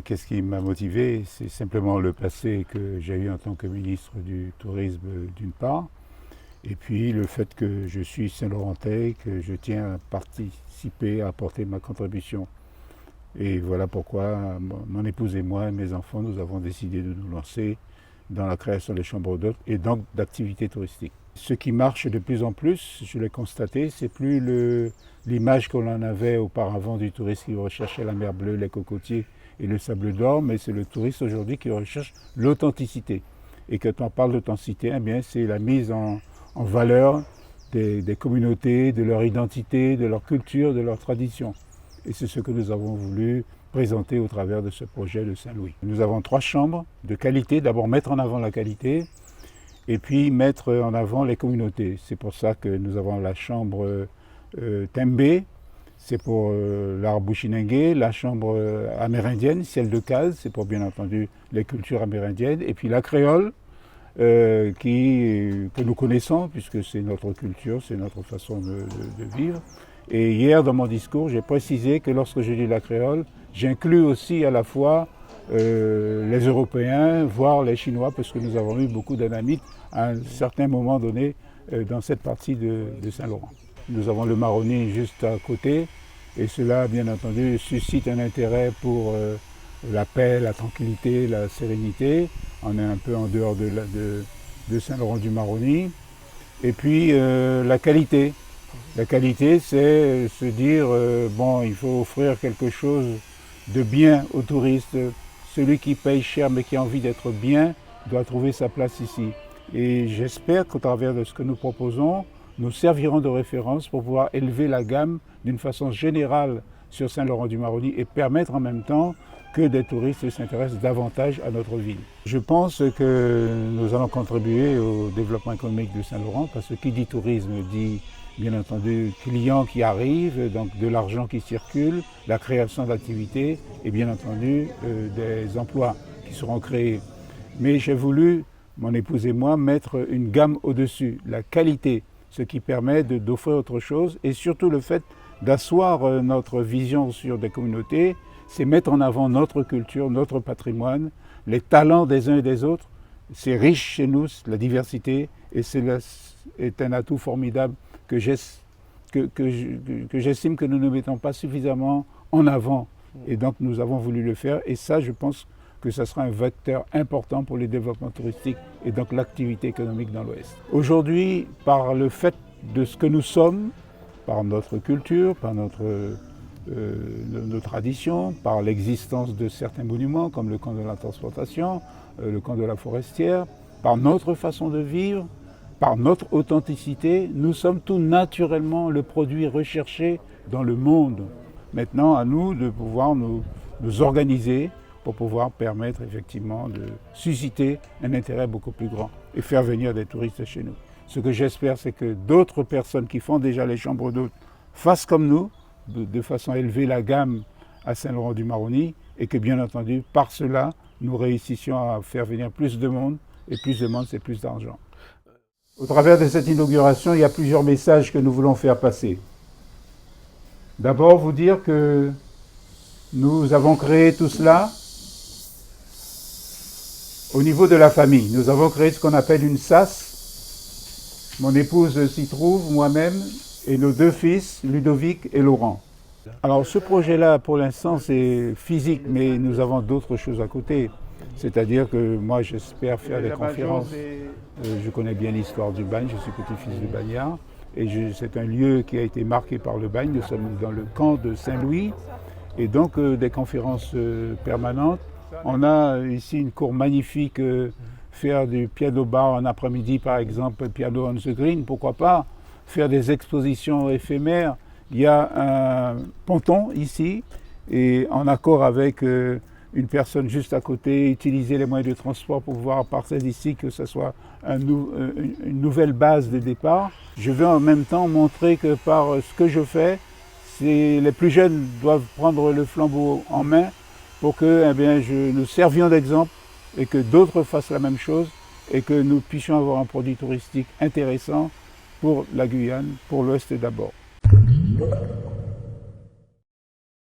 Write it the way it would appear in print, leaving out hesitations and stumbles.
Qu'est-ce qui m'a motivé? C'est simplement le passé que j'ai eu en tant que ministre du Tourisme d'une part, et puis le fait que je suis Saint-Laurentais, que je tiens à participer, à apporter ma contribution. Et voilà pourquoi mon épouse et moi et mes enfants, nous avons décidé de nous lancer dans la création des chambres d'hôtes et donc d'activités touristiques. Ce qui marche de plus en plus, je l'ai constaté, c'est plus l'image qu'on en avait auparavant du touriste qui recherchait la mer bleue, les cocotiers et le sable d'or, mais c'est le touriste aujourd'hui qui recherche l'authenticité. Et quand on parle d'authenticité, eh bien, c'est la mise en valeur des communautés, de leur identité, de leur culture, de leur tradition. Et c'est ce que nous avons voulu présenter au travers de ce projet de Saint-Louis. Nous avons 3 chambres de qualité, d'abord mettre en avant la qualité, et puis mettre en avant les communautés. C'est pour ça que nous avons la chambre Tembe, c'est pour l'art Bushinengue, la chambre amérindienne, ciel de case, c'est pour bien entendu les cultures amérindiennes, et puis la créole, que nous connaissons, puisque c'est notre culture, c'est notre façon de vivre. Et hier, dans mon discours, j'ai précisé que lorsque je dis la créole, j'inclus aussi à la fois les Européens, voire les Chinois, parce que nous avons eu beaucoup d'anamites à un certain moment donné dans cette partie de Saint-Laurent. Nous avons le Maroni juste à côté, et cela, bien entendu, suscite un intérêt pour la paix, la tranquillité, la sérénité. On est un peu en dehors de Saint-Laurent-du-Maroni. Et puis la qualité. La qualité, c'est se dire, bon, il faut offrir quelque chose de bien aux touristes. Celui qui paye cher mais qui a envie d'être bien doit trouver sa place ici. Et j'espère qu'au travers de ce que nous proposons, nous servirons de référence pour pouvoir élever la gamme d'une façon générale sur Saint-Laurent-du-Maroni et permettre en même temps que des touristes s'intéressent davantage à notre ville. Je pense que nous allons contribuer au développement économique de Saint-Laurent, parce que qui dit tourisme dit bien entendu clients qui arrivent, donc de l'argent qui circule, la création d'activités et bien entendu des emplois qui seront créés. Mais j'ai voulu, mon épouse et moi, mettre une gamme au-dessus, la qualité, ce qui permet d'offrir autre chose, et surtout le fait d'asseoir notre vision sur des communautés, c'est mettre en avant notre culture, notre patrimoine, les talents des uns et des autres. C'est riche chez nous, la diversité, et c'est un atout formidable que j'estime que nous ne mettons pas suffisamment en avant. Et donc nous avons voulu le faire, et ça, je pense que ça sera un vecteur important pour le développement touristique et donc l'activité économique dans l'Ouest. Aujourd'hui, par le fait de ce que nous sommes, par notre culture, par nos traditions, par l'existence de certains monuments comme le camp de la transportation, le camp de la forestière, par notre façon de vivre, par notre authenticité, nous sommes tout naturellement le produit recherché dans le monde. Maintenant, à nous de pouvoir nous organiser pour pouvoir permettre effectivement de susciter un intérêt beaucoup plus grand et faire venir des touristes chez nous. Ce que j'espère, c'est que d'autres personnes qui font déjà les chambres d'hôtes fassent comme nous, de façon à élever la gamme à Saint-Laurent-du-Maroni, et que bien entendu, par cela, nous réussissions à faire venir plus de monde, et plus de monde, c'est plus d'argent. Au travers de cette inauguration, il y a plusieurs messages que nous voulons faire passer. D'abord, vous dire que nous avons créé tout cela au niveau de la famille. Nous avons créé ce qu'on appelle une SAS. Mon épouse s'y trouve, moi-même, et nos 2 fils, Ludovic et Laurent. Alors ce projet-là, pour l'instant, c'est physique, mais nous avons d'autres choses à côté. C'est-à-dire que moi, j'espère faire des conférences. Je connais bien l'histoire du bagne, je suis petit-fils de bagnard. Et c'est un lieu qui a été marqué par le bagne. Nous sommes dans le camp de Saint-Louis. Et donc, des conférences permanentes. On a ici une cour magnifique, faire du piano bar en après-midi, par exemple, piano on the green, pourquoi pas. Faire des expositions éphémères. Il y a un ponton ici, et en accord avec une personne juste à côté, utiliser les moyens de transport pour pouvoir partir d'ici, que ce soit une nouvelle base de départ. Je veux en même temps montrer que par ce que je fais, les plus jeunes doivent prendre le flambeau en main pour que nous servions d'exemple et que d'autres fassent la même chose et que nous puissions avoir un produit touristique intéressant pour la Guyane, pour l'Ouest d'abord.